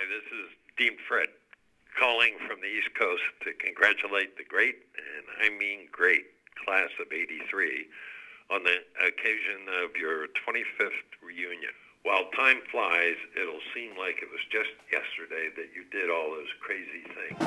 this is Dean Fred calling from the East Coast to congratulate the great, and I mean great, class of '83 on the occasion of your 25th reunion. While time flies, it'll seem like it was just yesterday that you did all those crazy things.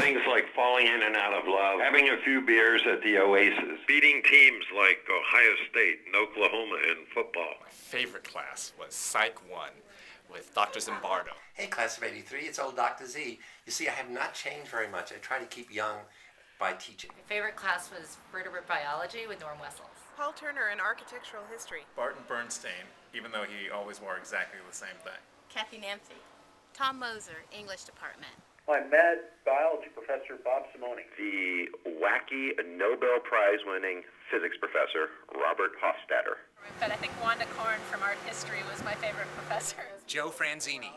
Things like falling in and out of love, having a few beers at the Oasis, beating teams like Ohio State and Oklahoma in football. My favorite class was Psych 1 with Dr. Zimbardo. Hey, class of '83, it's old Dr. Z. You see, I have not changed very much. I try to keep young by teaching. My favorite class was vertebrate biology with Norm Wessels. Paul Turner in architectural history. Barton Bernstein, even though he always wore exactly the same thing. Kathy Nancy. Tom Moser, English department. My med biology professor, Bob Simone. The wacky Nobel Prize winning physics professor, Robert Hofstadter. But I think Wanda Korn from art history was my favorite professor. Joe Franzini.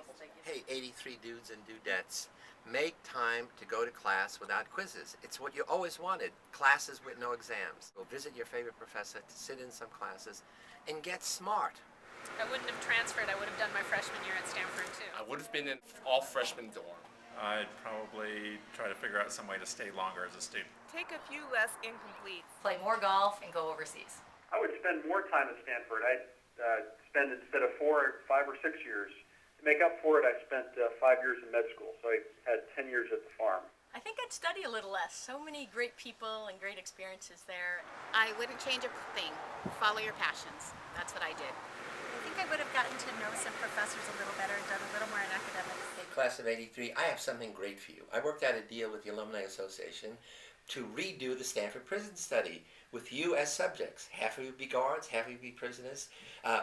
Hey, 83 dudes and dudettes. Make time to go to class without quizzes. It's what you always wanted, classes with no exams. Go visit your favorite professor, to sit in some classes, and get smart. I wouldn't have transferred. I would have done my freshman year at Stanford, too. I would have been in all freshman dorm. I'd probably try to figure out some way to stay longer as a student. Take a few less incompletes. Play more golf and go overseas. I would spend more time at Stanford. I'd spend, instead of 4, 5 or 6 years, to make up for it, I spent 5 years in med school, so I had 10 years at the farm. I think I'd study a little less. So many great people and great experiences there. I wouldn't change a thing. Follow your passions. That's what I did. I think I would have gotten to know some professors a little better and done a little more in academics. Class of '83, I have something great for you. I worked out a deal with the Alumni Association to redo the Stanford prison study with you as subjects. Half of you be guards, half of you be prisoners.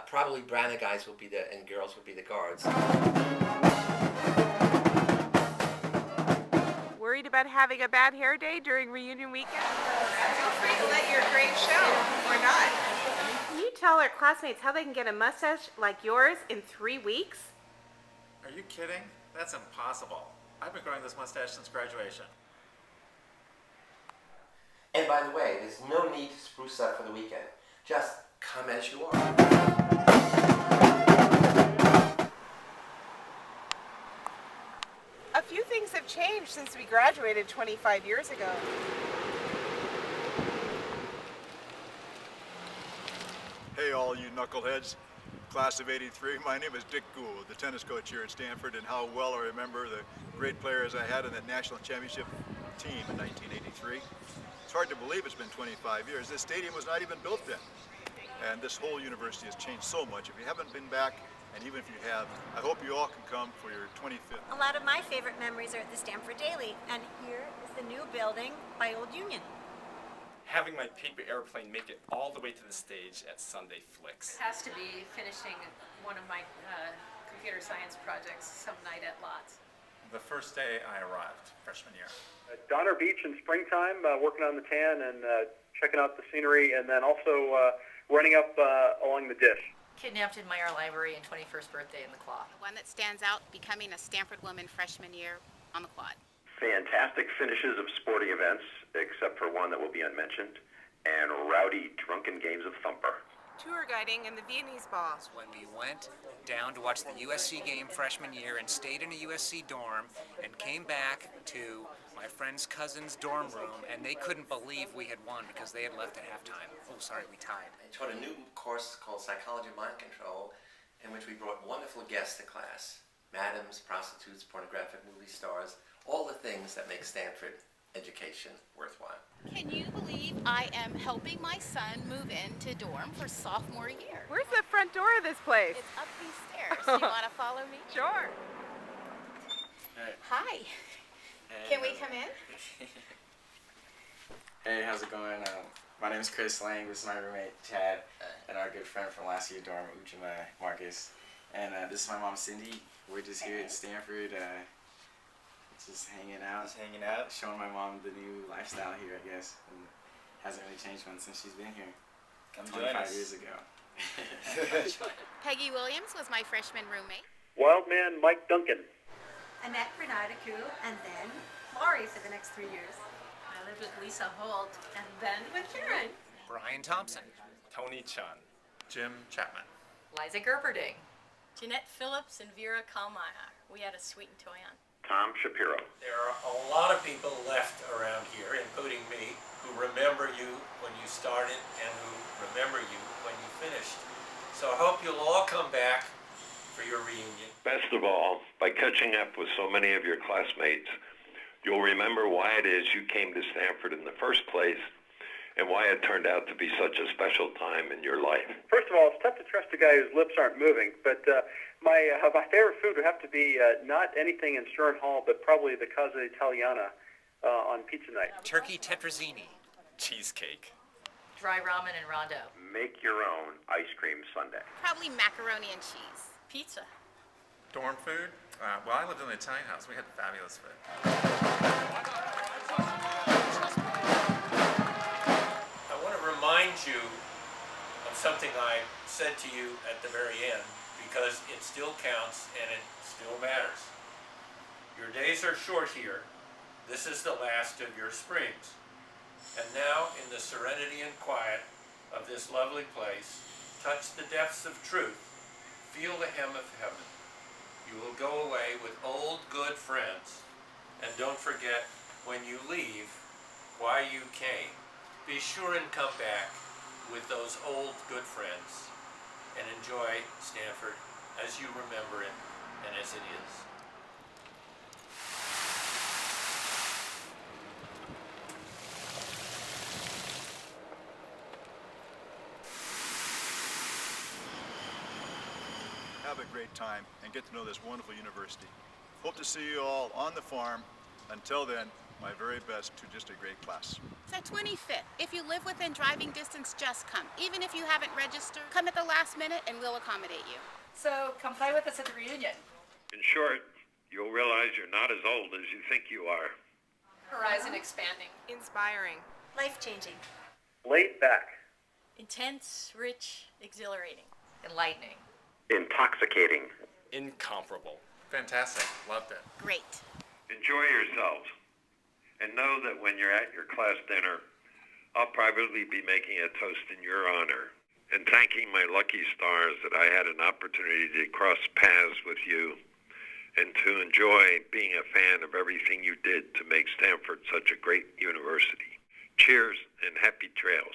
Probably browner guys will be and girls will be the guards. Worried about having a bad hair day during reunion weekend? Feel free to let your grade show, or not. Can you tell our classmates how they can get a mustache like yours in 3 weeks? Are you kidding? That's impossible. I've been growing this mustache since graduation. And by the way, there's no need to spruce up for the weekend. Just come as you are. A few things have changed since we graduated 25 years ago. Hey, all you knuckleheads. Class of '83, my name is Dick Gould, the tennis coach here at Stanford, and how well I remember the great players I had in that national championship team in 1983. It's hard to believe it's been 25 years. This stadium was not even built then. And this whole university has changed so much. If you haven't been back, and even if you have, I hope you all can come for your 25th. A lot of my favorite memories are at the Stanford Daily, and here is the new building by Old Union. Having my paper airplane make it all the way to the stage at Sunday Flicks. It has to be finishing one of my computer science projects some night at Lots. The first day I arrived, freshman year. Donner Beach in springtime, working on the tan and checking out the scenery, and then also running up along the dish. Kidnapped in Meyer Library and 21st birthday in the quad. The one that stands out, becoming a Stanford woman freshman year on the quad. Fantastic finishes of sporting events, except for one that will be unmentioned, and rowdy, drunken games of thumper. Tour guiding in the Viennese Ball. When we went down to watch the USC game freshman year and stayed in a USC dorm and came back to my friend's cousin's dorm room, and they couldn't believe we had won because they had left at halftime. Oh, sorry, we tied. I taught a new course called Psychology of Mind Control, in which we brought wonderful guests to class. Madams, prostitutes, pornographic movie stars, all the things that make Stanford education worthwhile. Can you believe I am helping my son move into dorm for sophomore year? Where's the front door of this place? It's up these stairs. You want to follow me? Sure. Hey. Hi. Hey, Can we come in? Hey, how's it going? My name is Chris Lang. This is my roommate Chad, and our good friend from last year dorm, Uchima Marcus. And this is my mom Cindy. We're just here at Stanford, just hanging out. Showing my mom the new lifestyle here, I guess. And hasn't really changed one since she's been here. Come 25 years ago. Peggy Williams was my freshman roommate. Wildman Mike Duncan. Annette Bernardicu, and then Laurie for the next 3 years. I lived with Lisa Holt and then with Karen. Brian Thompson. Tony Chun. Jim Chapman. Liza Gerberding. Jeanette Phillips and Vera Kalmeyer. We had a sweet and toy on. Tom Shapiro. There are a lot of people left around here, including me, who remember you when you started and who remember you when you finished. So I hope you'll all come back for your reunion. Best of all, by catching up with so many of your classmates, you'll remember why it is you came to Stanford in the first place and why it turned out to be such a special time in your life. First of all, it's tough to trust a guy whose lips aren't moving, but my favorite food would have to be not anything in Stern Hall, but probably the Casa Italiana on pizza night. Turkey tetrazzini. Cheesecake. Dry ramen and rondo. Make your own ice cream sundae. Probably macaroni and cheese. Pizza. Dorm food? Well, I lived in the Italian house. We had fabulous food. I want to remind you of something I said to you at the very end, because it still counts and it still matters. Your days are short here. This is the last of your springs. And now, in the serenity and quiet of this lovely place, touch the depths of truth. Feel the hem of heaven. You will go away with old good friends. And don't forget, when you leave, why you came. Be sure and come back with those old good friends and enjoy Stanford as you remember it and as it is. Have a great time and get to know this wonderful university. Hope to see you all on the farm. Until then, my very best to just a great class. It's our 25th. If you live within driving distance, just come. Even if you haven't registered, come at the last minute and we'll accommodate you. So come play with us at the reunion. In short, you'll realize you're not as old as you think you are. Horizon expanding. Inspiring. Life-changing. Laid back. Intense, rich, exhilarating. Enlightening. Intoxicating. Incomparable. Fantastic. Loved it. Great. Enjoy yourselves. And know that when you're at your class dinner, I'll probably be making a toast in your honor and thanking my lucky stars that I had an opportunity to cross paths with you and to enjoy being a fan of everything you did to make Stanford such a great university. Cheers and happy trails.